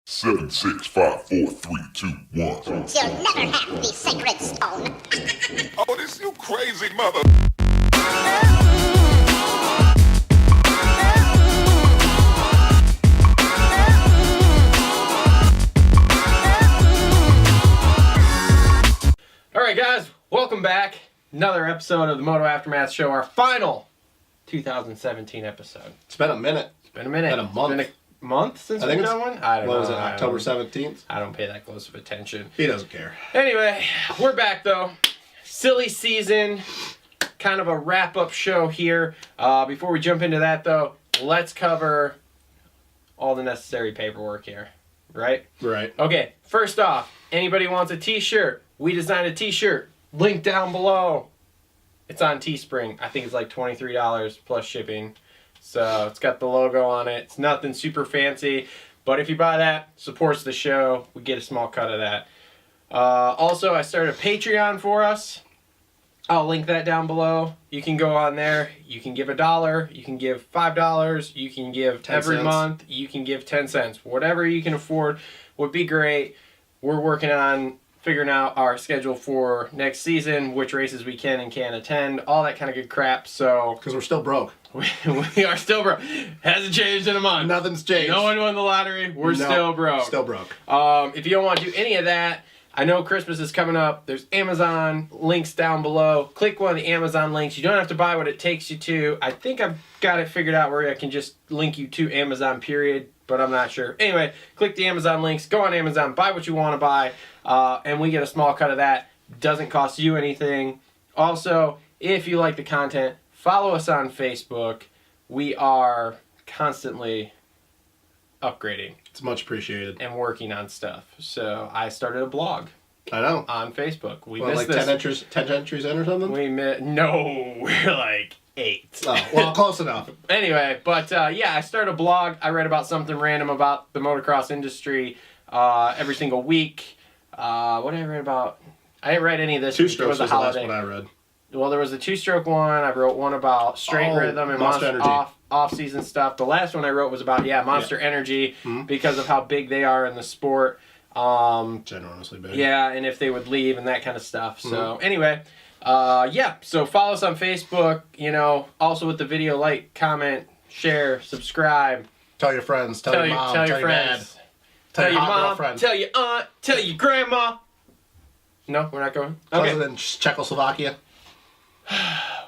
7, 6, 5, 4, 3, 2, 1. You'll never have the sacred stone. Oh, this you crazy mother. Alright guys, welcome back. Another episode of the Moto Aftermath Show, our final 2017 episode. It's been a minute. It's been a minute. Been a month. It's been a month since we've done one? I don't know. What was it, October 17th? I don't pay that close of attention. He doesn't care. Anyway, we're back though. Silly season. Kind of a wrap-up show here. Before we jump into that though, let's cover all the necessary paperwork here. Right? Right. Okay, first off, anybody wants a t-shirt, we designed a t-shirt. Link down below. It's on Teespring. I think it's like $23 plus shipping. So it's got the logo on it. It's nothing super fancy. But if you buy that, supports the show. We get a small cut of that. Also, I started a Patreon for us. I'll link that down below. You can go on there. You can give $1. You can give $5. You can give 10 every month. You can give 10 cents. Whatever you can afford would be great. We're working on figuring out our schedule for next season, which races we can and can't attend, all that kind of good crap. So Because we're still broke. we are still broke. Hasn't changed in a month. Nothing's changed. No one won the lottery. We're still broke. Still broke. If you don't want to do any of that, I know Christmas is coming up. There's Amazon links down below. Click one of the Amazon links. You don't have to buy what it takes you to. I think I've got it figured out where I can just link you to Amazon, period, but I'm not sure. Anyway, click the Amazon links. Go on Amazon. Buy what you want to buy, and we get a small cut of that. Doesn't cost you anything. Also, if you like the content, follow us on Facebook. We are constantly upgrading. It's much appreciated. And working on stuff. So I started a blog. I know. On Facebook. We well, missed like this. 10 entries in or something? No, we're like 8. Oh, well, close enough. Anyway, but yeah, I started a blog. I read about something random about the motocross industry every single week. What did I read about? I didn't read any of this. Two-stroke was a the last holiday. one I read. Well, there was a 2-stroke one. I wrote one about straight rhythm and Monster Energy. Off-season stuff. The last one I wrote was about, Monster Energy because of how big they are in the sport. Generously big. Yeah, and if they would leave and that kind of stuff. So anyway, so follow us on Facebook. Also with the video, like, comment, share, subscribe. Tell your friends. Tell your mom. Tell your friends. dad. Tell your mom. girlfriend. Tell your aunt. Tell your grandma. No, we're not going. Okay. Other than Czechoslovakia.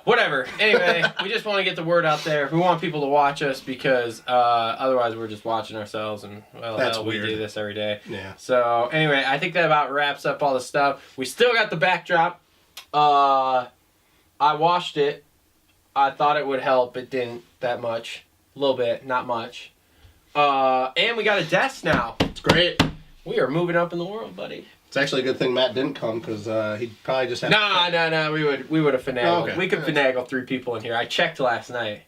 Whatever. Anyway, we just want to get the word out there. We want people to watch us because otherwise we're just watching ourselves and, That's hell, weird. we do this every day. Yeah. So, anyway, I think that about wraps up all the stuff. We still got the backdrop. I washed it. I thought it would help. It didn't that much. A little bit, not much. And we got a desk now. It's great. We are moving up in the world, buddy. It's actually a good thing Matt didn't come because he'd probably just have No. We would have finagled. Oh, okay. We could finagle 3 people in here. I checked last night.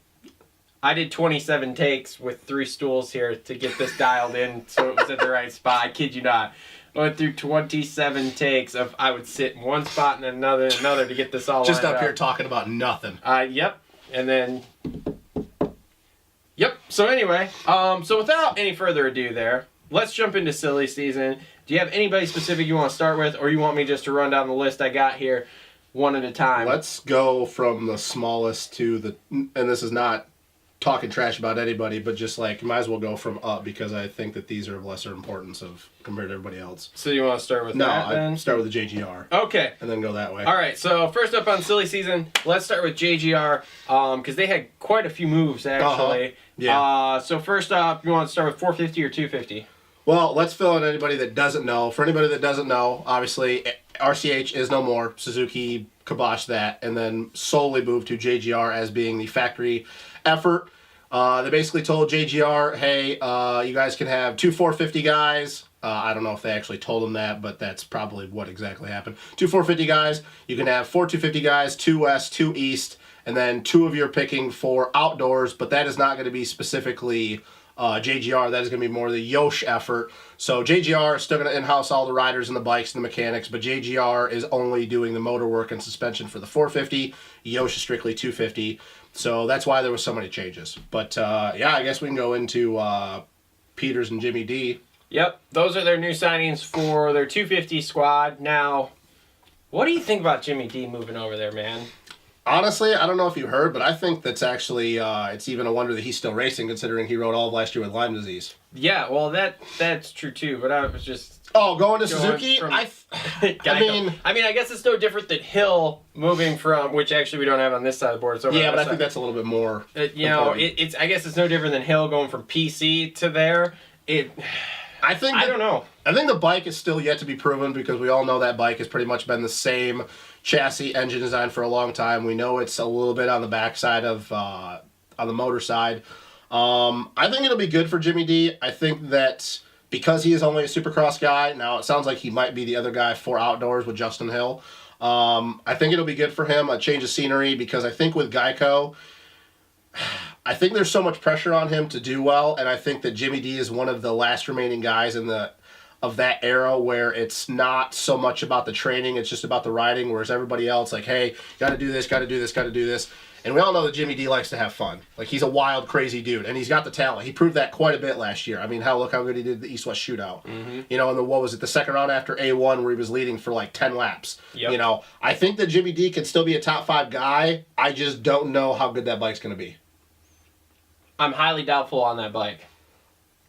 I did 27 takes with 3 stools here to get this dialed in so it was at the right spot. I kid you not. I went through 27 takes of I would sit in one spot and another to get this all just lined up here talking about nothing. Yep. And then... Yep. So anyway, so without any further ado there, let's jump into silly season. Do you have anybody specific you want to start with, or you want me just to run down the list I got here one at a time? Let's go from the smallest to the... And this is not talking trash about anybody, but just like, might as well go from up because I think that these are of lesser importance compared to everybody else. So you want to start with that then? I start with the JGR. Okay. And then go that way. All right, so first up on silly season, let's start with JGR because they had quite a few moves, actually. Yeah. So first up, you want to start with 450 or 250? Well, let's fill in anybody that doesn't know. For anybody that doesn't know, obviously, RCH is no more. Suzuki kiboshed that and then solely moved to JGR as being the factory effort. They basically told JGR, hey, you guys can have 2 450 guys. I don't know if they actually told them that, but that's probably what exactly happened. 2 450 guys. You can have 4 250 guys, 2 west, 2 east, and then 2 of your picking for outdoors, but that is not going to be specifically... JGR, that is going to be more the Yosh effort. So JGR is still going to in-house all the riders and the bikes and the mechanics, but JGR is only doing the motor work and suspension for the 450. Yosh is strictly 250. So that's why there was so many changes. But yeah, I guess we can go into Peters and Jimmy D. Yep, those are their new signings for their 250 squad. Now, what do you think about Jimmy D moving over there, man? Honestly, I don't know if you heard, but I think that's actually, it's even a wonder that he's still racing, considering he rode all of last year with Lyme disease. Yeah, well, that's true too, but I was just... Oh, going to Suzuki? From I mean, I guess it's no different than Hill moving from, which actually we don't have on this side of the board. It's over yeah, on but I this think side. that's a little bit more. You know, it's. I guess it's no different than Hill going from PC to there. I don't know. I think the bike is still yet to be proven because we all know that bike has pretty much been the same chassis engine design for a long time. We know it's a little bit on the backside of on the motor side. I think it'll be good for Jimmy D. I think that because he is only a Supercross guy, now it sounds like he might be the other guy for outdoors with Justin Hill. I think it'll be good for him, a change of scenery, because I think with Geico, I think there's so much pressure on him to do well, and I think that Jimmy D is one of the last remaining guys of that era where it's not so much about the training, it's just about the riding, whereas everybody else, like, hey, got to do this, got to do this, got to do this. And we all know that Jimmy D likes to have fun. Like, he's a wild, crazy dude, and he's got the talent. He proved that quite a bit last year. I mean, look how good he did at the East-West Shootout. Mm-hmm. You know, and what was it, the second round after A1 where he was leading for like 10 laps. Yep. You know, I think that Jimmy D can still be a top 5 guy. I just don't know how good that bike's going to be. I'm highly doubtful on that bike.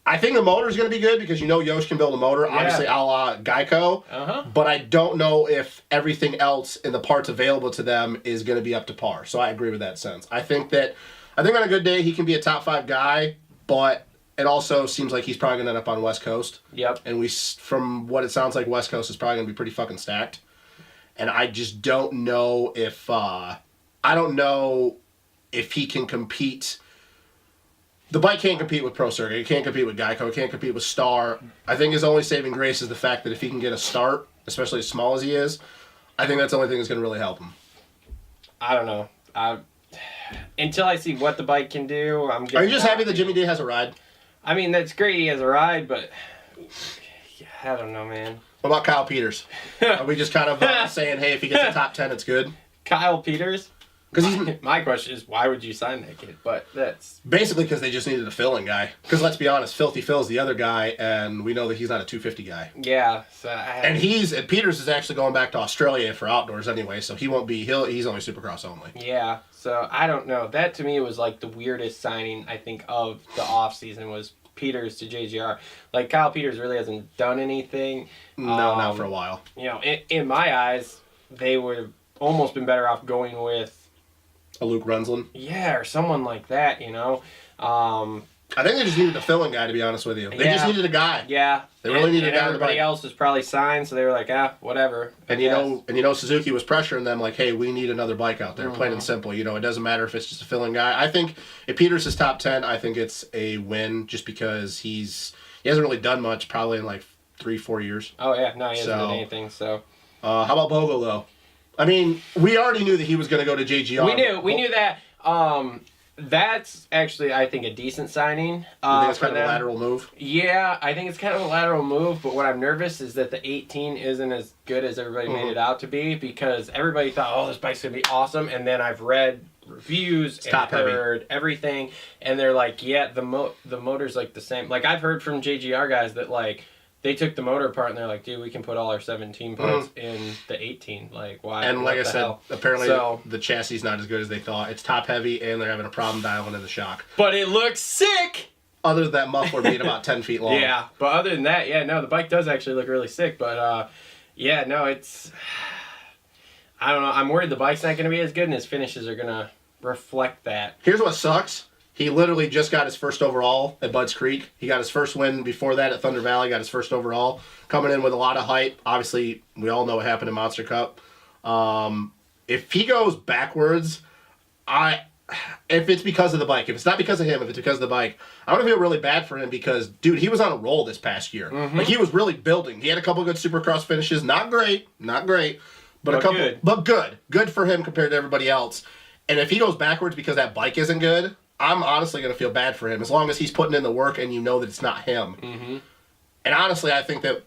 I think the motor's going to be good because you know Yosh can build a motor, obviously a la Geico. Uh-huh. But I don't know if everything else in the parts available to them is going to be up to par. So I agree with that sense. I think on a good day he can be a top 5 guy, but it also seems like he's probably going to end up on West Coast. Yep. And from what it sounds like, West Coast is probably going to be pretty fucking stacked. And I just don't know if he can compete. The bike can't compete with Pro Circuit. It can't compete with Geico. It can't compete with Star. I think his only saving grace is the fact that if he can get a start, especially as small as he is, I think that's the only thing that's going to really help him. I don't know. Until I see what the bike can do, I'm. Are you just happy that Jimmy D has a ride? I mean, that's great. He has a ride, but I don't know, man. What about Kyle Peters? Are we just kind of saying, hey, if he gets a top 10, it's good? Kyle Peters. Because my question is, why would you sign that kid? But that's basically because they just needed a fill-in guy. Because let's be honest, Filthy Phil's the other guy, and we know that he's not a 250 guy. Yeah. So and Peters is actually going back to Australia for outdoors anyway, so he won't be. He's only Supercross only. Yeah. So I don't know. That to me was like the weirdest signing I think of the off season was Peters to JGR. Like Kyle Peters really hasn't done anything. No, not for a while. You know, in my eyes, they would have almost been better off going with. A Luke Renslin? Yeah, or someone like that, you know. I think they just needed a fill-in guy, to be honest with you. They just needed a guy. Yeah. They really needed a guy. Everybody else was probably signed, so they were like, whatever. And you know, Suzuki was pressuring them like, hey, we need another bike out there, plain and simple. You know, it doesn't matter if it's just a fill-in guy. I think if Peters is top 10, I think it's a win just because he hasn't really done much probably in like 3-4 years. Oh, yeah. No, he hasn't done anything, so. How about Bogle, though? I mean, we already knew that he was going to go to JGR. We knew that. That's actually, I think, a decent signing. You think it's kind of a lateral move? Yeah, I think it's kind of a lateral move, but what I'm nervous is that the 18 isn't as good as everybody made it out to be because everybody thought, oh, this bike's going to be awesome, and then I've read reviews and heard everything, and they're like, yeah, the motor's like the same. Like, I've heard from JGR guys that, like, they took the motor apart and they're like, dude, we can put all our 17 parts in the 18. Like, why? And like I said, hell? apparently the chassis is not as good as they thought. It's top heavy and they're having a problem dialing in the shock. But it looks sick! Other than that muffler being about 10 feet long. Yeah, but other than that, the bike does actually look really sick. But, it's... I don't know. I'm worried the bike's not going to be as good and his finishes are going to reflect that. Here's what sucks. He literally just got his first overall at Budds Creek. He got his first win before that at Thunder Valley, got his first overall. Coming in with a lot of hype. Obviously, we all know what happened in Monster Cup. If he goes backwards, if it's because of the bike, if it's not because of him, if it's because of the bike, I'm going to feel really bad for him because, dude, he was on a roll this past year. Mm-hmm. Like, he was really building. He had a couple good Supercross finishes. Not great, but a couple. Good. But good. Good for him compared to everybody else. And if he goes backwards because that bike isn't good, I'm honestly going to feel bad for him as long as he's putting in the work and you know that it's not him. Mm-hmm. And honestly, I think that,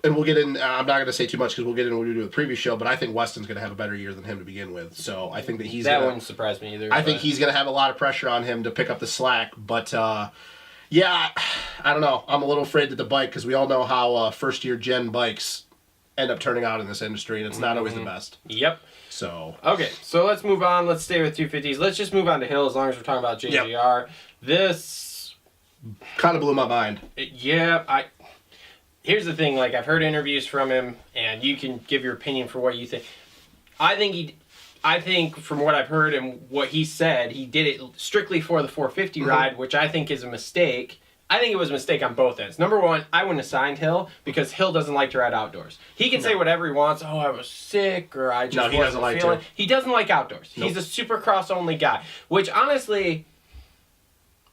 and we'll get in, I'm not going to say too much because we'll get in when we do the previous show, but I think Weston's going to have a better year than him to begin with. So I think that wouldn't surprise me either. I think he's going to have a lot of pressure on him to pick up the slack. But Yeah, I don't know. I'm a little afraid that the bike, because we all know how first-year gen bikes end up turning out in this industry, and it's not always the best. Yep. So. Okay, so let's move on. Let's stay with 250s. Let's just move on to Hill as long as we're talking about JGR. Yep. This kind of blew my mind. Here's the thing, like, I've heard interviews from him, and you can give your opinion for what you think. I think from what I've heard and what he said, he did it strictly for the 450 ride, which I think is a mistake. I think it was a mistake on both ends. Number one, I wouldn't have signed Hill because Hill doesn't like to ride outdoors. He can say whatever he wants. Oh, I was sick, or I just wasn't feeling it. He doesn't like outdoors. Nope. He's a Supercross only guy, which honestly,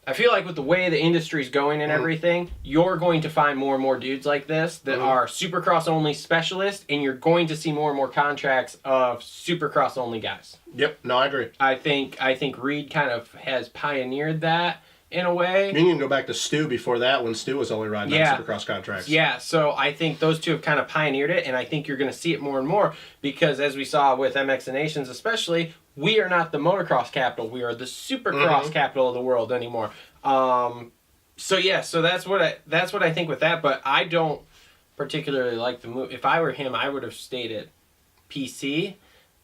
I feel like with the way the industry's going and everything, you're going to find more and more dudes like this that are Supercross only specialists, and you're going to see more and more contracts of Supercross only guys. Yep, no, I agree. I think Reed kind of has pioneered that in a way. You can go back to Stu before that, when Stu was only riding on Supercross contracts. Yeah, so I think those two have kind of pioneered it, and I think you're going to see it more and more because, as we saw with MX and Nations especially, we are not the motocross capital. We are the Supercross capital of the world anymore. So that's what I think with that. But I don't particularly like the move. If I were him, I would have stayed at PC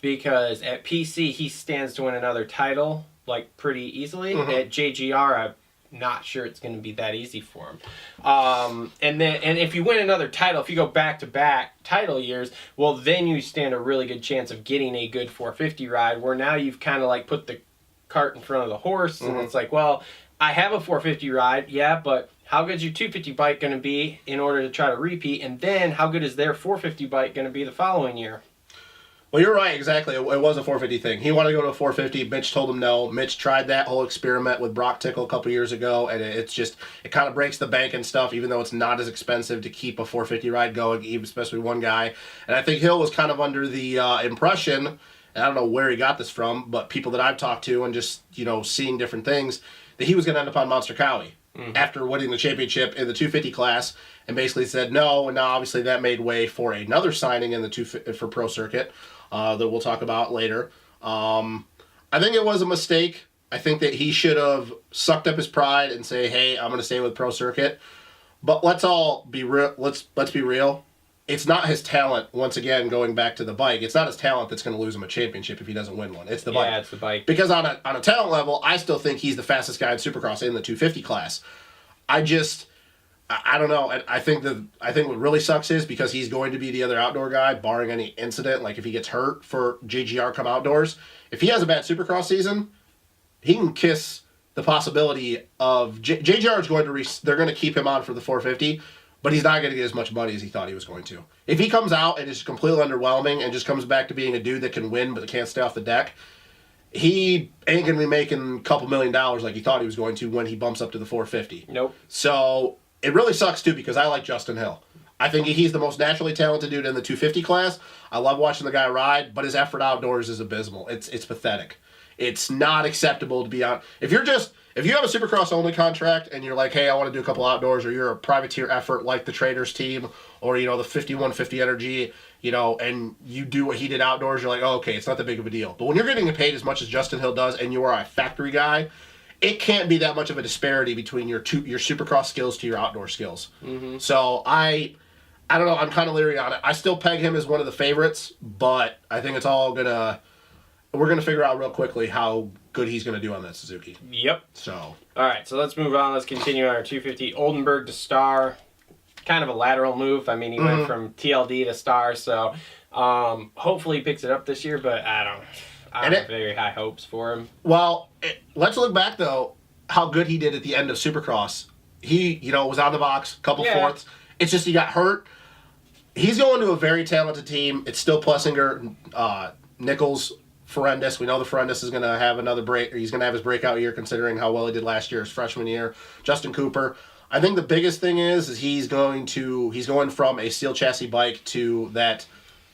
because at PC he stands to win another title like pretty easily. At JGR, I'm not sure it's going to be that easy for him. And if you win another title, if you go back-to-back title years, well, then you stand a really good chance of getting a good 450 ride, where now you've kind of like put the cart in front of the horse, and it's like, well, I have a 450 ride, yeah, but how good is your 250 bike going to be in order to try to repeat, and then how good is their 450 bike going to be the following year? Well, you're right, exactly. It was a 450 thing. He wanted to go to a 450. Mitch told him no. Mitch tried that whole experiment with Brock Tickle a couple years ago, and it kind of breaks the bank and stuff, even though it's not as expensive to keep a 450 ride going, even especially one guy. And I think Hill was kind of under the impression, and I don't know where he got this from, but people that I've talked to and just, seeing different things, that he was going to end up on Monster Cowie after winning the championship in the 250 class, and basically said no. And now obviously that made way for another signing in the for Pro Circuit. That we'll talk about later. I think it was a mistake. I think that he should have sucked up his pride and say, "Hey, I'm going to stay with Pro Circuit." But let's all be real. Let's be real. It's not his talent. Once again, going back to the bike, it's not his talent that's going to lose him a championship if he doesn't win one. It's the bike. Yeah, it's the bike. Because on a talent level, I still think he's the fastest guy in Supercross in the 250 class. I don't know. I think what really sucks is because he's going to be the other outdoor guy, barring any incident, like if he gets hurt for JGR come outdoors. If he has a bad Supercross season, he can kiss the possibility of JGR is going to they're going to keep him on for the 450, but he's not going to get as much money as he thought he was going to. If he comes out and is completely underwhelming and just comes back to being a dude that can win but can't stay off the deck, he ain't going to be making a couple $1 million like he thought he was going to when he bumps up to the 450. Nope. So it really sucks, too, because I like Justin Hill. I think he's the most naturally talented dude in the 250 class. I love watching the guy ride, but his effort outdoors is abysmal. It's pathetic. It's not acceptable to be out. If you have a Supercross-only contract and you're like, hey, I want to do a couple outdoors, or you're a privateer effort like the Traders team, or, the 5150 Energy, and you do what he did outdoors, you're like, oh, okay, it's not that big of a deal. But when you're getting paid as much as Justin Hill does and you are a factory guy, it can't be that much of a disparity between your Supercross skills to your outdoor skills. So I don't know. I'm kind of leery on it. I still peg him as one of the favorites, but I think we're gonna figure out real quickly how good he's gonna do on that Suzuki. Yep. So all right, so let's move on. Let's continue on our 250. Oldenburg to Star, kind of a lateral move. I mean, he went from TLD to Star, so hopefully he picks it up this year. But I don't have very high hopes for him. Well, let's look back, though, how good he did at the end of Supercross. He, was on the box, couple fourths. It's just he got hurt. He's going to a very talented team. It's still Plessinger, Nichols, Ferendis. We know the Ferendis is going to have another break. Or he's going to have his breakout year considering how well he did last year, his freshman year. Justin Cooper. I think the biggest thing is he's going from a steel chassis bike to that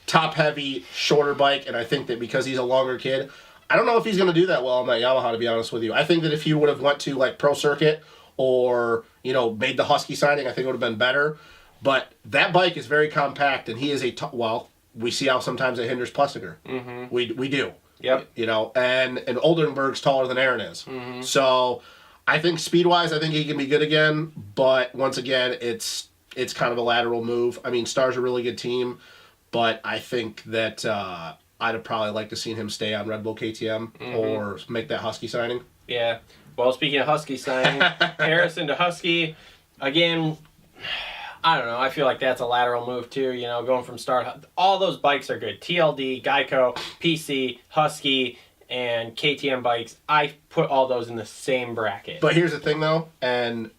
top-heavy, shorter bike, and I think that because he's a longer kid, I don't know if he's going to do that well on that Yamaha, to be honest with you. I think that if he would have went to, like, Pro Circuit or, made the Husky signing, I think it would have been better. But that bike is very compact, and he is we see how sometimes it hinders Plessinger. We do. Yep. And Oldenburg's taller than Aaron is. So I think speed-wise, I think he can be good again. But once again, it's kind of a lateral move. I mean, Star's a really good team, but I think that I'd have probably liked to seen him stay on Red Bull KTM or make that Husky signing. Yeah. Well, speaking of Husky signing, Harrison to Husky, again, I don't know. I feel like that's a lateral move too. You know, going from Star, all those bikes are good. TLD, Geico, PC, Husky, and KTM bikes. I put all those in the same bracket. But here's the thing, though, and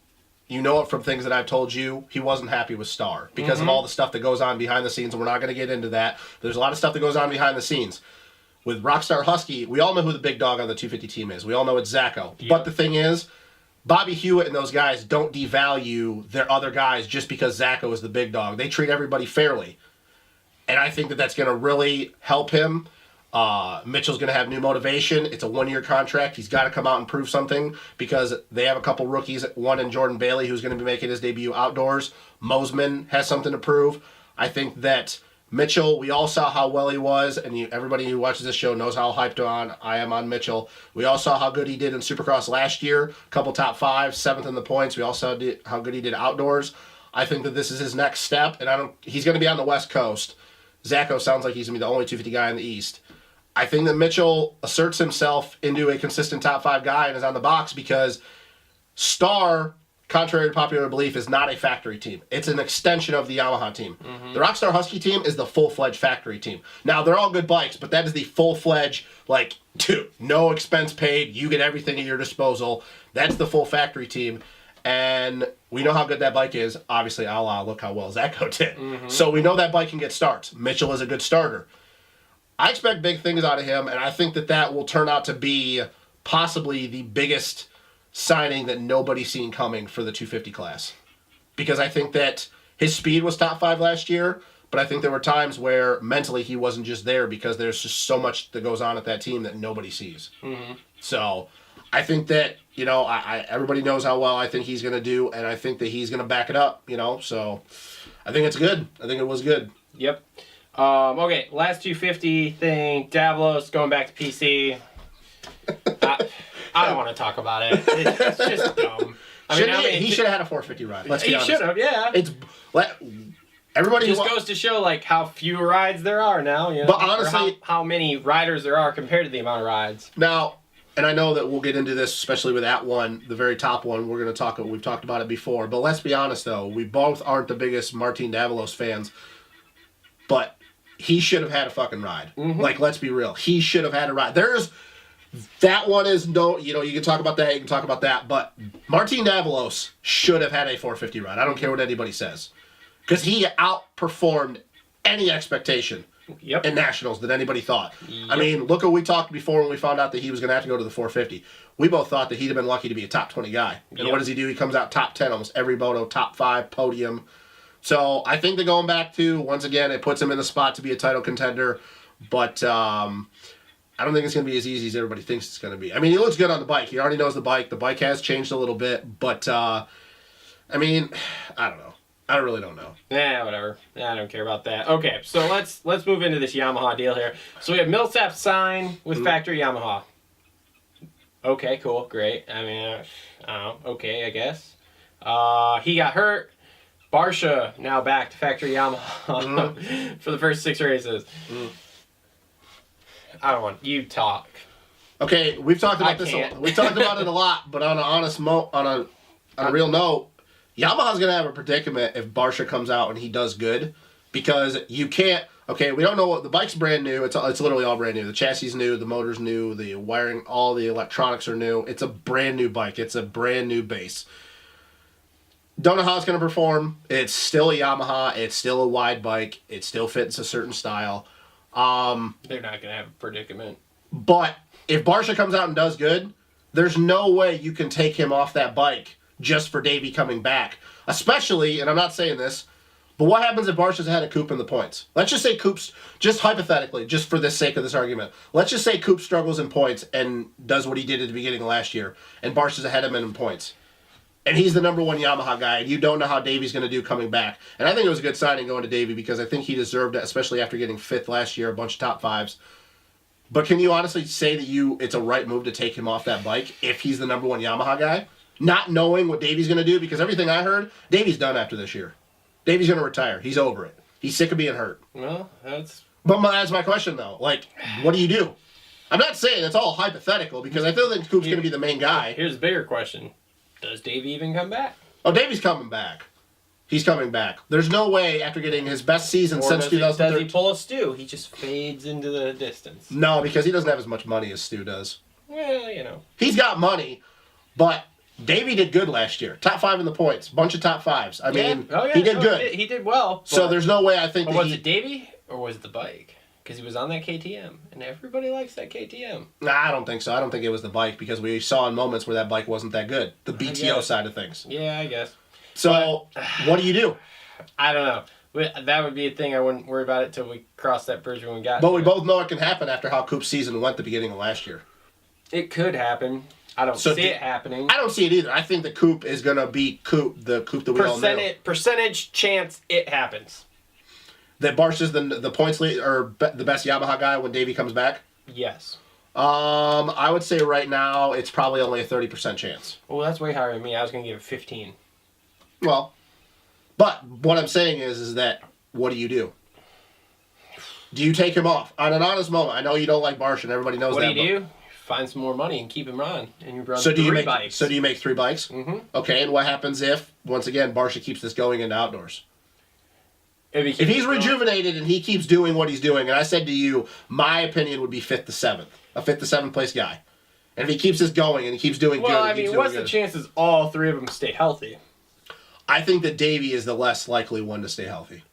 you know it from things that I've told you, he wasn't happy with Star because of all the stuff that goes on behind the scenes, and we're not going to get into that. There's a lot of stuff that goes on behind the scenes. With Rockstar Husky, we all know who the big dog on the 250 team is. We all know it's Zacho. Yep. But the thing is, Bobby Hewitt and those guys don't devalue their other guys just because Zacho is the big dog. They treat everybody fairly. And I think that that's going to really help him. Mitchell's going to have new motivation. It's a 1-year contract. He's got to come out and prove something because they have a couple rookies, one in Jordan Bailey, who's going to be making his debut outdoors. Mosman has something to prove. I think that Mitchell, we all saw how well he was, and everybody who watches this show knows how hyped I am on Mitchell. We all saw how good he did in Supercross last year, a couple top 5, 7th in the points. We all saw how good he did outdoors. I think that this is his next step, and he's going to be on the West Coast. Zacho sounds like he's going to be the only 250 guy in the East. I think that Mitchell asserts himself into a consistent top 5 guy and is on the box because Star, contrary to popular belief, is not a factory team. It's an extension of the Yamaha team. The Rockstar Husky team is the full-fledged factory team. Now, they're all good bikes, but that is the full-fledged, no expense paid, you get everything at your disposal. That's the full factory team. And we know how good that bike is. Obviously, look how well Zacho did. So we know that bike can get starts. Mitchell is a good starter. I expect big things out of him, and I think that will turn out to be possibly the biggest signing that nobody's seen coming for the 250 class. Because I think that his speed was top 5 last year, but I think there were times where mentally he wasn't just there because there's just so much that goes on at that team that nobody sees. So I think that, everybody knows how well I think he's going to do, and I think that he's going to back it up, so I think it's good. I think it was good. Yep. Okay, last 250 thing, Davalos going back to PC. I don't want to talk about it. It's just dumb. He should have had a 450 ride. Let's be honest. He should have, yeah. Everybody just goes to show how few rides there are now. But honestly, how many riders there are compared to the amount of rides. Now, and I know that we'll get into this, especially with that one, the very top one. We've talked about it before. But let's be honest, though, we both aren't the biggest Martin Davalos fans. But he should have had a fucking ride. Let's be real. He should have had a ride. That one is you can talk about that, you can talk about that, but Martin Davalos should have had a 450 ride. I don't care what anybody says. Because he outperformed any expectation in Nationals that anybody thought. I mean, look what we talked before when we found out that he was going to have to go to the 450. We both thought that he'd have been lucky to be a top 20 guy. And what does he do? He comes out top 10 almost every moto, top 5, podium. So I think that going back to, once again, it puts him in the spot to be a title contender. But I don't think it's going to be as easy as everybody thinks it's going to be. I mean, he looks good on the bike. He already knows the bike. The bike has changed a little bit. But, I don't know. I really don't know. Nah, whatever. I don't care about that. Okay, so let's move into this Yamaha deal here. So we have Millsap sign with factory Yamaha. Okay, cool, great. I mean, I don't know. Okay, I guess. He got hurt. Barsha now back to factory Yamaha for the first 6 races. I don't want you talk. Okay, we've talked about this. We've talked about it a lot, but on an honest on a real note, Yamaha's gonna have a predicament if Barsha comes out and he does good, because you can't. Okay, we don't know what the bike's brand new. It's literally all brand new. The chassis is new, the motor's new, the wiring, all the electronics are new. It's a brand new bike. It's a brand new base. Don't know how it's going to perform. It's still a Yamaha. It's still a wide bike. It still fits a certain style. They're not going to have a predicament. But if Barsha comes out and does good, there's no way you can take him off that bike just for Davey coming back. Especially, and I'm not saying this, but what happens if Barsha's ahead of Coop in the points? Let's just say Coop's, just hypothetically, just for the sake of this argument, let's just say Coop struggles in points and does what he did at the beginning of last year, and Barsha's ahead of him in points. And he's the number 1 Yamaha guy, and you don't know how Davey's going to do coming back. And I think it was a good signing going to Davey because I think he deserved it, especially after getting 5th last year, a bunch of top 5s. But can you honestly say that it's a right move to take him off that bike if he's the number 1 Yamaha guy? not knowing what Davey's going to do, because everything I heard, Davey's done after this year. Davey's going to retire. He's over it. He's sick of being hurt. Well, that's That's my question, though. Like, what do you do? I'm not saying it's all hypothetical, because I feel that Coop's going to be the main guy. Here's the bigger question. Does Davey even come back? Oh, Davey's coming back. He's coming back. There's no way after getting his best season since 2013. Does he pull a Stu? He just fades into the distance. No, because he doesn't have as much money as Stu does. Well, you know. He's got money, but Davey did good last year. Top 5 in the points. Bunch of top 5s. I mean, he did good. He did well. So there's no way I think that was it Davey or was it the bike? Because he was on that KTM, and everybody likes that KTM. Nah, I don't think so. I don't think it was the bike, because we saw in moments where that bike wasn't that good. The BTO side of things. Yeah, I guess. So, what do you do? I don't know. That would be a thing. I wouldn't worry about it till we cross that bridge when we got But we both know it can happen after how Coop's season went at the beginning of last year. It could happen. I don't see it happening. I don't see it either. I think the Coop is going to beat the Coop that we all know. Percentage chance it happens. That Barsh is the points lead, or the best Yamaha guy when Davey comes back? Yes. I would say right now it's probably only a 30% chance. Well, that's way higher than me. I was going to give it 15. Well, but what I'm saying is that what do you do? Do you take him off? On an honest moment, I know you don't like Barsh and everybody knows that. What do you do? Find some more money and keep him on. And you run three bikes. So do you make 3 bikes? Mm-hmm. Okay, and what happens if, once again, Barsha keeps this going into outdoors? If he's rejuvenated and he keeps doing what he's doing, and I said to you, my opinion would be 5th to 7th. A 5th to 7th place guy. And if he keeps this going and he keeps doing good... Well, I mean, what's the chances all 3 of them stay healthy? I think that Davey is the less likely one to stay healthy.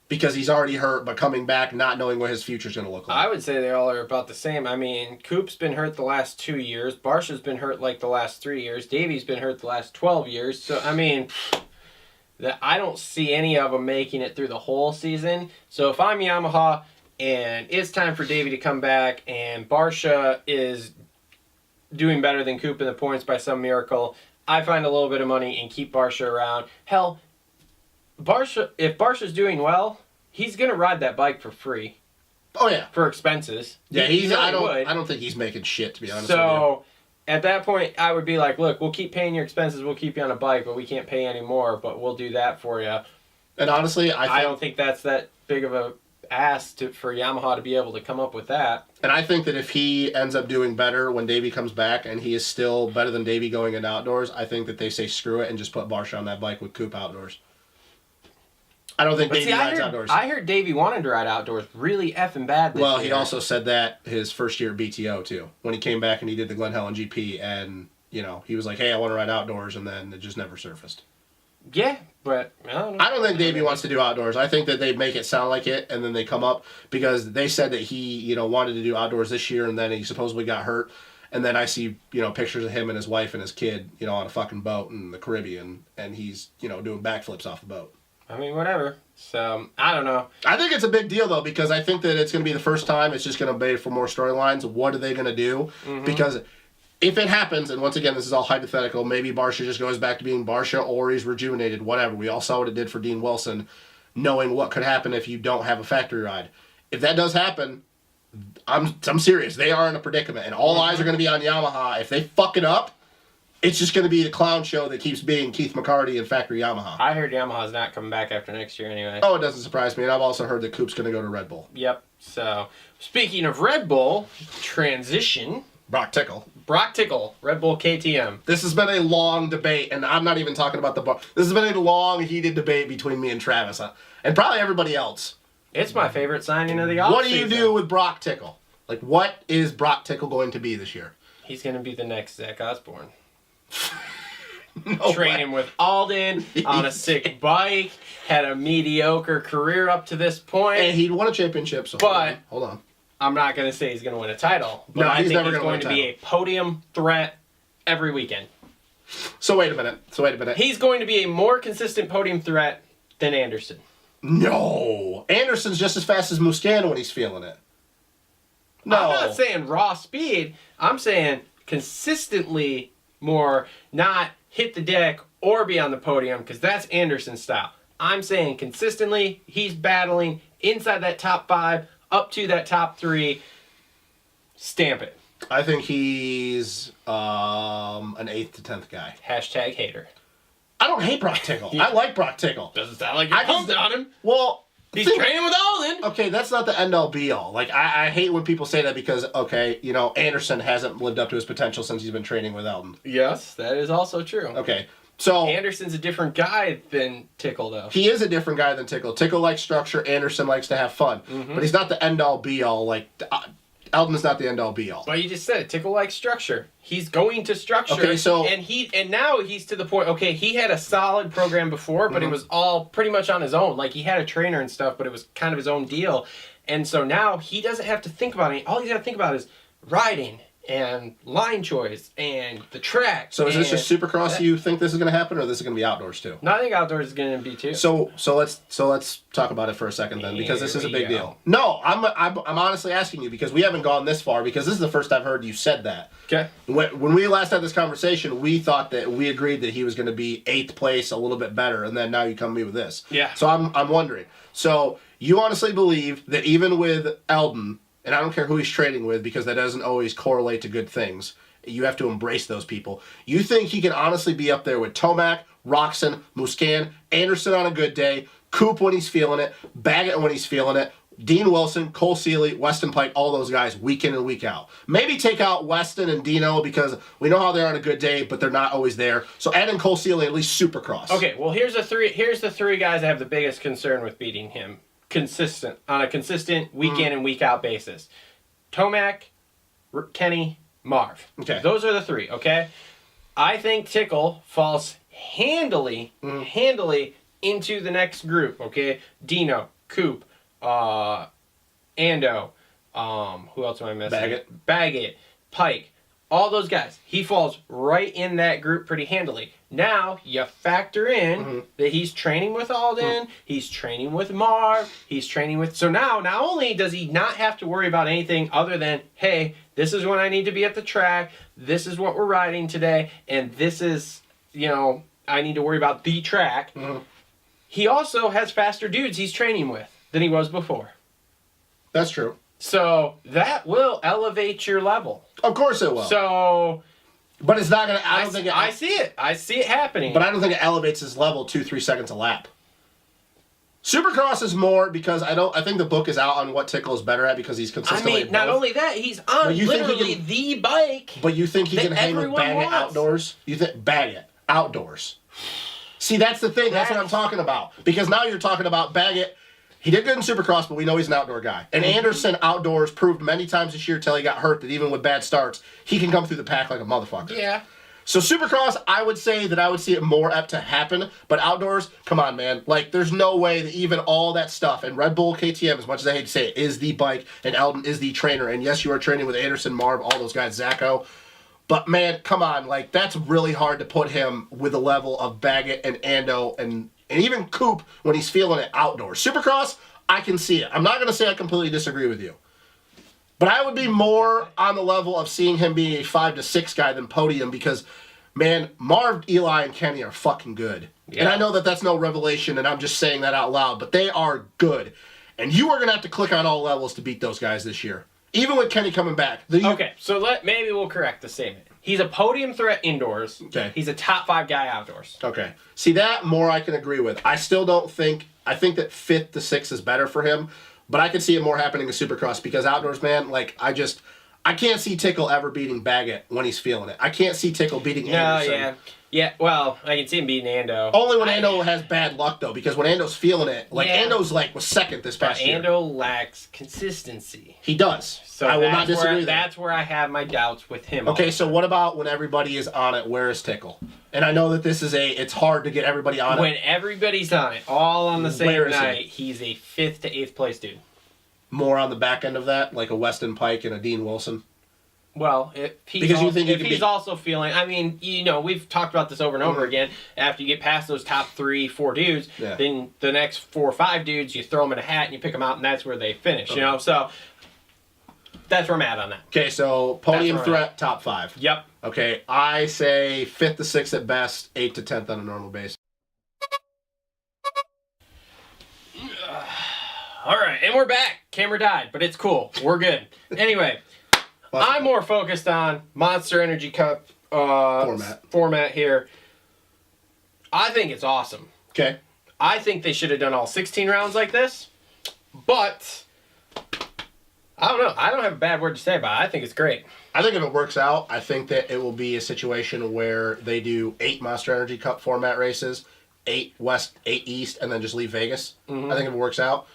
Because he's already hurt, but coming back, not knowing what his future's going to look like. I would say they all are about the same. I mean, Coop's been hurt the last 2 years. Barsha's been hurt like the last 3 years. Davey's been hurt the last 12 years. So, I mean... I don't see any of them making it through the whole season. So if I'm Yamaha and it's time for Davey to come back and Barsha is doing better than Coop in the points by some miracle, I find a little bit of money and keep Barsha around. Hell, if Barsha's doing well, he's going to ride that bike for free. Oh, yeah. For expenses. Yeah, I don't think he's making shit, to be honest with you. So... At that point, I would be like, look, we'll keep paying your expenses, we'll keep you on a bike, but we can't pay any more, but we'll do that for you. And honestly, I don't think that's that big of a ask for Yamaha to be able to come up with that. And I think that if he ends up doing better when Davey comes back and he is still better than Davey going into outdoors, I think that they say screw it and just put Barsha on that bike with Coop outdoors. I don't think Davey rides outdoors. I heard Davey wanted to ride outdoors really effing bad this year. Well, he also said that his first year at BTO, too. When he came back and he did the Glen Helen GP, and, he was like, hey, I want to ride outdoors, and then it just never surfaced. Yeah, but I don't know. I don't think Davey wants to do outdoors. I think that they make it sound like it, and then they come up, because they said that he, wanted to do outdoors this year, and then he supposedly got hurt. And then I see, pictures of him and his wife and his kid, on a fucking boat in the Caribbean, and he's, doing backflips off the boat. I mean, whatever. So, I don't know. I think it's a big deal, though, because I think that it's going to be the first time. It's just going to be for more storylines. What are they going to do? Mm-hmm. Because if it happens, and once again, this is all hypothetical, maybe Barsha just goes back to being Barsha, or he's rejuvenated, whatever. We all saw what it did for Dean Wilson, knowing what could happen if you don't have a factory ride. If that does happen, I'm serious. They are in a predicament, and all eyes are going to be on Yamaha. If they fuck it up, it's just going to be the clown show that keeps being Keith McCarty and Factory Yamaha. I heard Yamaha's not coming back after next year anyway. Oh, it doesn't surprise me. And I've also heard that Coop's going to go to Red Bull. Yep. So, speaking of Red Bull, transition. Brock Tickle, Red Bull KTM. This has been a long debate, and I'm not even talking about the bar. This has been a long, heated debate between me and Travis, and probably everybody else. It's my favorite signing of the offseason. What do you do with Brock Tickle? Like, what is Brock Tickle going to be this year? He's going to be the next Zach Osborne. No Training with Alden on a sick bike, had a mediocre career up to this point. And he won a championship, so hold on. I'm not going to say he's going to win a title, but No, I he's think never he's gonna going win a to be a podium threat every weekend. So wait a minute. He's going to be a more consistent podium threat than Anderson. No. Anderson's just as fast as Muscano when he's feeling it. No. I'm not saying raw speed. I'm saying consistently more, not hit the deck or be on the podium, because that's Anderson's style. I'm saying consistently, he's battling inside that top 5, up to that top 3. Stamp it. I think he's an 8th to 10th guy. Hashtag hater. I don't hate Brock Tickle. I like Brock Tickle. Doesn't sound like you're pumped on him. Well, He's training with Alden. Okay, that's not the end all be all. Like, I hate when people say that because, okay, you know, Anderson hasn't lived up to his potential since he's been training with Eldon. Yes, that is also true. Okay, so Anderson's a different guy than Tickle, though. he is a different guy than Tickle. Tickle likes structure. Anderson likes to have fun. But he's not the end all be all. Like, Eldon is not the end all be all. Well, you just said it. Tickle likes structure. He's going to structure. Okay, so and now he's to the point. Okay, he had a solid program before, but it was all pretty much on his own. Like, he had a trainer and stuff, but it was kind of his own deal. And so now he doesn't have to think about it. All he's got to think about is riding and line choice and the track. is this just Supercross? You think this is going to happen, or this is going to be outdoors too? No, I think outdoors is going to be too. So let's talk about it for a second then, because this is a big deal. No, I'm honestly asking you because we haven't gone this far, because this is the first I've heard you said that. Okay. When we last had this conversation, we thought that we agreed that he was going to be 8th place, a little bit better, and then now you come to me with this. Yeah. So I'm wondering. So you honestly believe that even with Eldon, and I don't care who he's trading with because that doesn't always correlate to good things. You have to embrace those people. You think he can honestly be up there with Tomac, Roxon, Muscan, Anderson on a good day, Coop when he's feeling it, Baggett when he's feeling it, Dean Wilson, Cole Seeley, Weston Pike, all those guys week in and week out. Maybe take out Weston and Dino because we know how they're on a good day, but they're not always there. So add in Cole Seeley, at least Supercross. Okay, well here's the three guys I have the biggest concern with beating him. On a consistent week in and week out basis. Tomac, Kenny, Marv. Okay. Those are the three, okay? I think Tickle falls handily into the next group, okay? Dino, Coop, Ando, who else am I missing? Baggett, Pike, all those guys. He falls right in that group pretty handily. Now, you factor in that he's training with Alden, he's training with Marv, he's training with... So now, not only does he not have to worry about anything other than, hey, this is when I need to be at the track, this is what we're riding today, and this is, you know, I need to worry about the track. He also has faster dudes he's training with than he was before. That's true. So, that will elevate your level. Of course it will. So... But it's not going to... I see it. I see it happening. But I don't think it elevates his level 2-3 seconds a lap. Supercross is more because I think the book is out on what Tickle is better at because he's consistently I mean, not only that, he's on literally the bike. But you think he can hang with Baggett outdoors? You think Baggett outdoors? See, that's the thing. That's what I'm talking about. Because now you're talking about Baggett. He did good in Supercross, but we know he's an outdoor guy. And Anderson outdoors proved many times this year till he got hurt that even with bad starts, he can come through the pack like a motherfucker. Yeah. So Supercross, I would say that I would see it more apt to happen. But outdoors, come on, man. Like, there's no way that even all that stuff, and Red Bull KTM, as much as I hate to say it, is the bike, and Eldon is the trainer. And yes, you are training with Anderson, Marv, all those guys, Zacho. But, man, come on. Like, that's really hard to put him with the level of Baggett and Ando and even Coop when he's feeling it outdoors. Supercross, I can see it. I'm not going to say I completely disagree with you. But I would be more on the level of seeing him being a 5 to 6 guy than podium because, man, Marv, Eli, and Kenny are fucking good. Yeah. And I know that that's no revelation, and I'm just saying that out loud, but they are good. And you are going to have to click on all levels to beat those guys this year. Even with Kenny coming back. Okay, so maybe we'll correct the statement. He's a podium threat indoors. Okay. He's a top 5 guy outdoors. Okay. See, that more I can agree with. I still don't think... I think that 5th to 6th is better for him, but I could see it more happening in Supercross because outdoors, man, like, I can't see Tickle ever beating Baggett when he's feeling it. I can't see Tickle beating Anderson. Yeah. Yeah, well, I can see him beating Ando. Only when Ando has bad luck, though, because when Ando's feeling it, like, Ando's, like, was second this past year. Ando lacks consistency. He does. So I will not disagree with that. That's where I have my doubts with him. Okay, so what about when everybody is on it, where is Tickle? And I know that this is it's hard to get everybody on it. When everybody's on it, all on the same night, he's a 5th to 8th place dude. More on the back end of that, like a Weston Pike and a Dean Wilson? Well, if he's also feeling, I mean, you know, we've talked about this over and over again. After you get past those top 3, 4 dudes, then the next 4 or 5 dudes, you throw them in a hat and you pick them out, and that's where they finish. You know, so that's where I'm at on that. Okay, so podium threat, top 5. Yep. Okay, I say 5th to 6th at best, 8th to 10th on a normal basis. All right, and we're back. Camera died, but it's cool. We're good. Anyway. I'm more focused on Monster Energy Cup format here. I think it's awesome. Okay. I think they should have done all 16 rounds like this, but I don't know. I don't have a bad word to say about it. I think it's great. I think if it works out, I think that it will be a situation where they do 8 Monster Energy Cup format races, 8 West, 8 East, and then just leave Vegas. I think if it works out.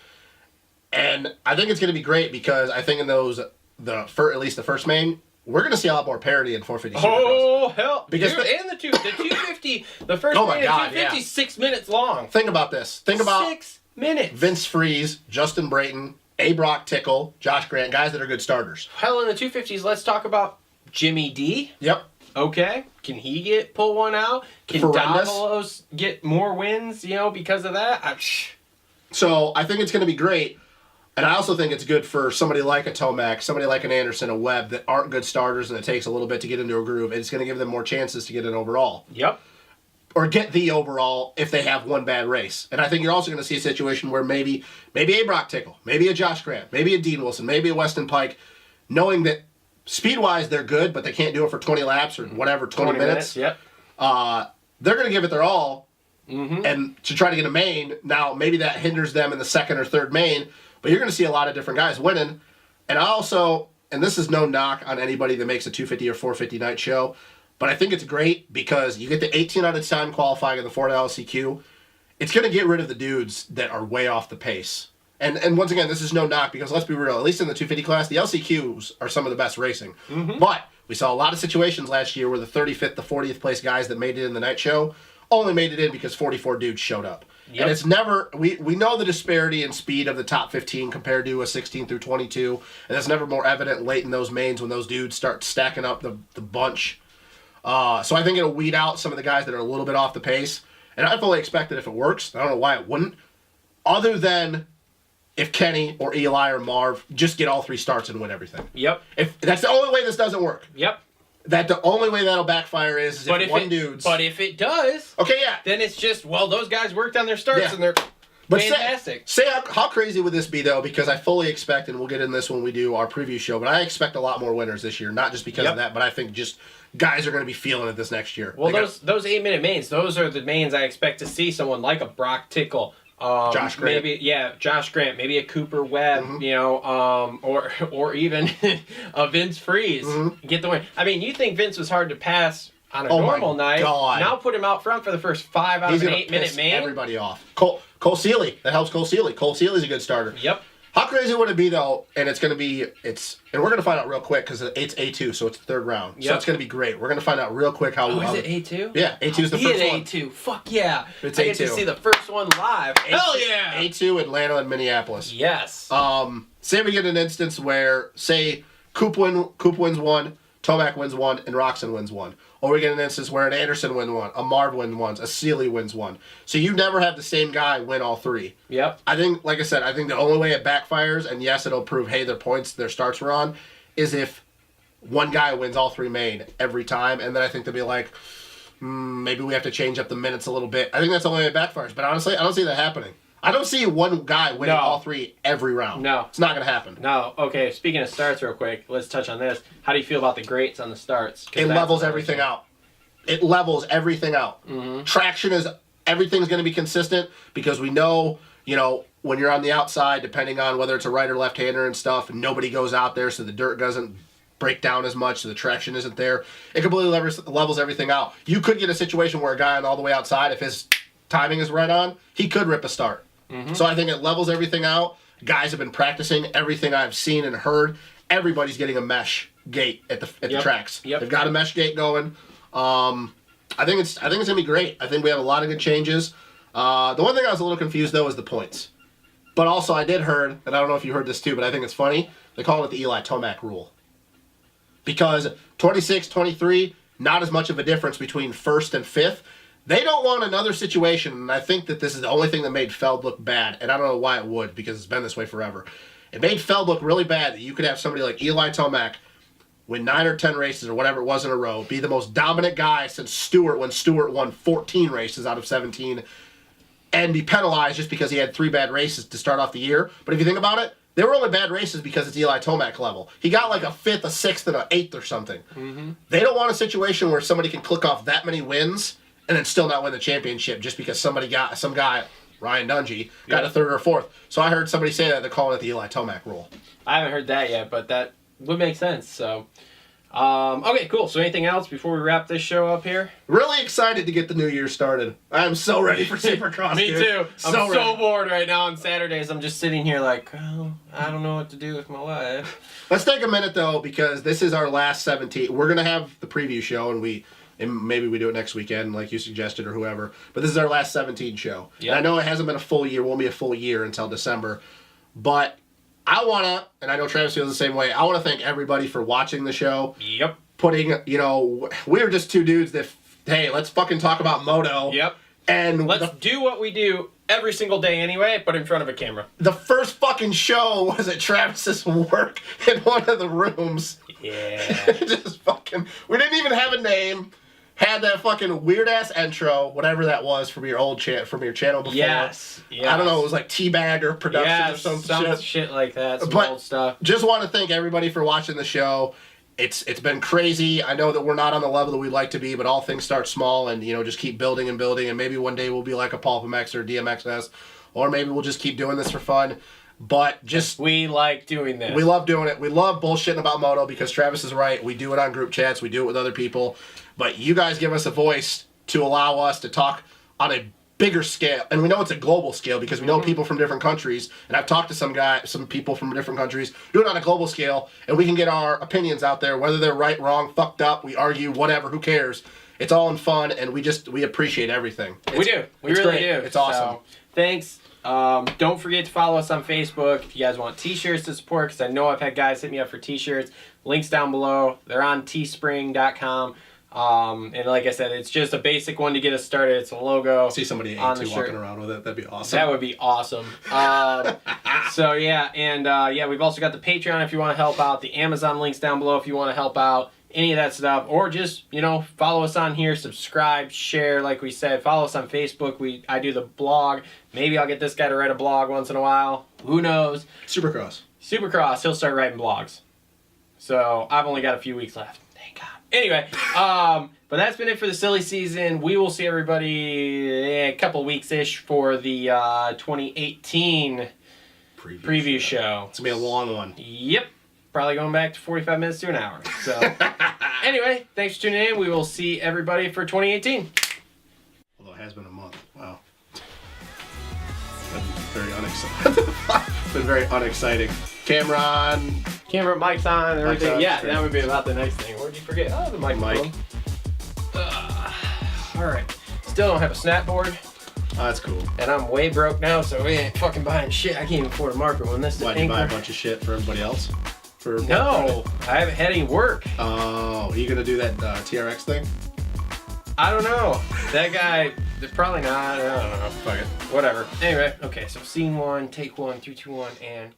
And I think it's going to be great because I think in those, at least the first main, we're going to see a lot more parity in 450 Supercross. Oh, hell. Because and the 250, the first Oh my main of God, 250 yeah. 6 minutes long. Think about this. Think about 6 minutes. Vince Freeze, Justin Brayton, A. Brock Tickle, Josh Grant, guys that are good starters. Hell, in the 250s, let's talk about Jimmy D. Yep. Okay. Can he pull one out? Can Horrendous. Davalos get more wins, because of that? So I think it's going to be great. And I also think it's good for somebody like a Tomac, somebody like an Anderson, a Webb that aren't good starters and it takes a little bit to get into a groove. It's going to give them more chances to get an overall. Yep. Or get the overall if they have one bad race. And I think you're also going to see a situation where maybe a Brock Tickle, maybe a Josh Grant, maybe a Dean Wilson, maybe a Weston Pike, knowing that speed-wise they're good, but they can't do it for 20 laps or whatever, 20 minutes. Yep. They're going to give it their all and to try to get a main. Now, maybe that hinders them in the second or third main, but you're going to see a lot of different guys winning. And I also, and this is no knock on anybody that makes a 250 or 450 night show, but I think it's great because you get the 18 out of time qualifying in the Ford LCQ. It's going to get rid of the dudes that are way off the pace. And once again, this is no knock because let's be real, at least in the 250 class, the LCQs are some of the best racing. But we saw a lot of situations last year where the 35th, the 40th place guys that made it in the night show only made it in because 44 dudes showed up. Yep. And it's never, we know the disparity in speed of the top 15 compared to a 16 through 22, and that's never more evident late in those mains when those dudes start stacking up the bunch. So I think it'll weed out some of the guys that are a little bit off the pace. And I fully expect that if it works, I don't know why it wouldn't, other than if Kenny or Eli or Marv just get all 3 starts and win everything. Yep. If that's the only way this doesn't work. Yep. That the only way that'll backfire is if one dude's... But if it does... Okay, yeah. Then it's just, those guys worked on their starts and they're fantastic. Say how crazy would this be, though, because I fully expect, and we'll get in this when we do our preview show, but I expect a lot more winners this year, not just because of that, but I think just guys are going to be feeling it this next year. Well, those 8-minute mains, those are the mains I expect to see someone like a Brock Tickle, Josh Grant. Josh Grant, maybe a Cooper Webb, or even a Vince Freeze get the win. I mean, you think Vince was hard to pass on a normal night? God. Now put him out front for the first 5 out of an 8-minute main. Everybody off. Cole Seeley, that helps Cole Seeley. Cole Seeley's a good starter. Yep. How crazy would it be, though, and it's going to be, and we're going to find out real quick because it's A2, so it's the 3rd round. Yep. So it's going to be great. We're going to find out real quick how... is it A2? Yeah, A2 is the first one. A2. Fuck yeah. It's I A2. get to see the first one live. Hell yeah. A2, Atlanta, and Minneapolis. Yes. Say we get an instance where, say, Coop wins one, Tomac wins one, and Roxon wins one. Or we get an instance where an Anderson wins one, a Marv wins one, a Seeley wins one. So you never have the same guy win all 3. Yep. I think, like I said, the only way it backfires, and yes, it'll prove, hey, their points, their starts were on, is if one guy wins all 3 main every time, and then I think they'll be like, maybe we have to change up the minutes a little bit. I think that's the only way it backfires. But honestly, I don't see that happening. I don't see one guy winning all 3 every round. No. It's not going to happen. No. Okay, speaking of starts real quick, let's touch on this. How do you feel about the greats on the starts? It levels everything out. It levels everything out. Traction is, everything's going to be consistent because we know, when you're on the outside, depending on whether it's a right or left-hander and stuff, nobody goes out there so the dirt doesn't break down as much, so the traction isn't there. It completely levels everything out. You could get a situation where a guy on all the way outside, if his timing is right on, he could rip a start. So I think it levels everything out. Guys have been practicing everything I've seen and heard. Everybody's getting a mesh gate at the tracks. Yep. They've got a mesh gate going. I think it's gonna be great. I think we have a lot of good changes. The one thing I was a little confused though is the points. But also I did heard, and I don't know if you heard this too, but I think it's funny, they call it the Eli Tomac rule. Because 26, 23, not as much of a difference between 1st and 5th. They don't want another situation, and I think that this is the only thing that made Feld look bad, and I don't know why it would, because it's been this way forever. It made Feld look really bad that you could have somebody like Eli Tomac win 9 or 10 races or whatever it was in a row, be the most dominant guy since Stewart when Stewart won 14 races out of 17, and be penalized just because he had 3 bad races to start off the year. But if you think about it, They were only bad races because it's Eli Tomac level. He got like a 5th, a 6th, and an 8th or something. Mm-hmm. They don't want a situation where somebody can click off that many wins and then still not win the championship just because some guy, Ryan Dungey, got a 3rd or 4th. So I heard somebody say that they're calling it the Eli Tomac rule. I haven't heard that yet, but that would make sense. So, okay, cool. So anything else before we wrap this show up here? Really excited to get the new year started. I am so ready for Supercross. Me dude. too. I'm ready. so bored right now on Saturdays. I'm just sitting here like, oh, I don't know what to do with my life. Let's take a minute though, because this is our last 17. We're gonna have the preview show, and maybe we do it next weekend, like you suggested, or whoever. But this is our last 17 show. Yep. And I know it hasn't been a full year. Won't be a full year until December. But I wanna, and I know Travis feels the same way. I wanna thank everybody for watching the show. Yep. Putting, we were just two dudes that, hey, let's fucking talk about moto. Yep. And let's do what we do every single day anyway, but in front of a camera. The first fucking show was at Travis's work in one of the rooms. Yeah. Just fucking, we didn't even have a name. Had that fucking weird ass intro, whatever that was from your old from your channel before. Yes. I don't know, it was like Teabag or production or some shit like that. Some but old stuff. Just want to thank everybody for watching the show. It's been crazy. I know that we're not on the level that we'd like to be, but all things start small, and just keep building and building, and maybe one day we'll be like a Pulp MX or DMXS, or maybe we'll just keep doing this for fun. But just we like doing this. We love doing it. We love bullshitting about moto because Travis is right. We do it on group chats. We do it with other people. But you guys give us a voice to allow us to talk on a bigger scale. And we know it's a global scale because we know people from different countries. And I've talked to some people from different countries, do it on a global scale, and we can get our opinions out there, whether they're right, wrong, fucked up, we argue, whatever, who cares. It's all in fun, and we appreciate everything. We do. We really do. It's awesome. So, thanks. Don't forget to follow us on Facebook if you guys want t-shirts to support, because I know I've had guys hit me up for t-shirts. Links down below. They're on teespring.com. And like I said, it's just a basic one to get us started. It's a logo. See somebody on the A2 shirt. walking around with it. That'd be awesome. That would be awesome. So yeah, and we've also got the Patreon if you want to help out. The Amazon links down below if you want to help out. Any of that stuff, or just follow us on here, subscribe, share. Like we said, follow us on Facebook. I do the blog. Maybe I'll get this guy to write a blog once in a while. Who knows? Supercross. He'll start writing blogs. So I've only got a few weeks left. Thank God. Anyway, but that's been it for the silly season. We will see everybody a couple weeks-ish for the 2018 preview show. It's going to be a long one. Yep. Probably going back to 45 minutes to an hour. So, anyway, thanks for tuning in. We will see everybody for 2018. Although it has been a month. Wow. That's very unexciting. It's been very unexciting. Camera on. Camera, mic's on, and everything. on, Yeah, sure. that would be about the nice thing. Where'd you forget? Oh, the microphone. All right. Still don't have a snap board. Oh, that's cool. And I'm way broke now, so we ain't fucking buying shit. I can't even afford a marker when this is Why, did you buy a bunch of shit for everybody else? No, I haven't had any work. Oh, are you going to do that TRX thing? I don't know. That guy, they're probably not. I don't know. Fuck it. Whatever. Anyway, okay, so scene one, take one, 3, 2, 1, and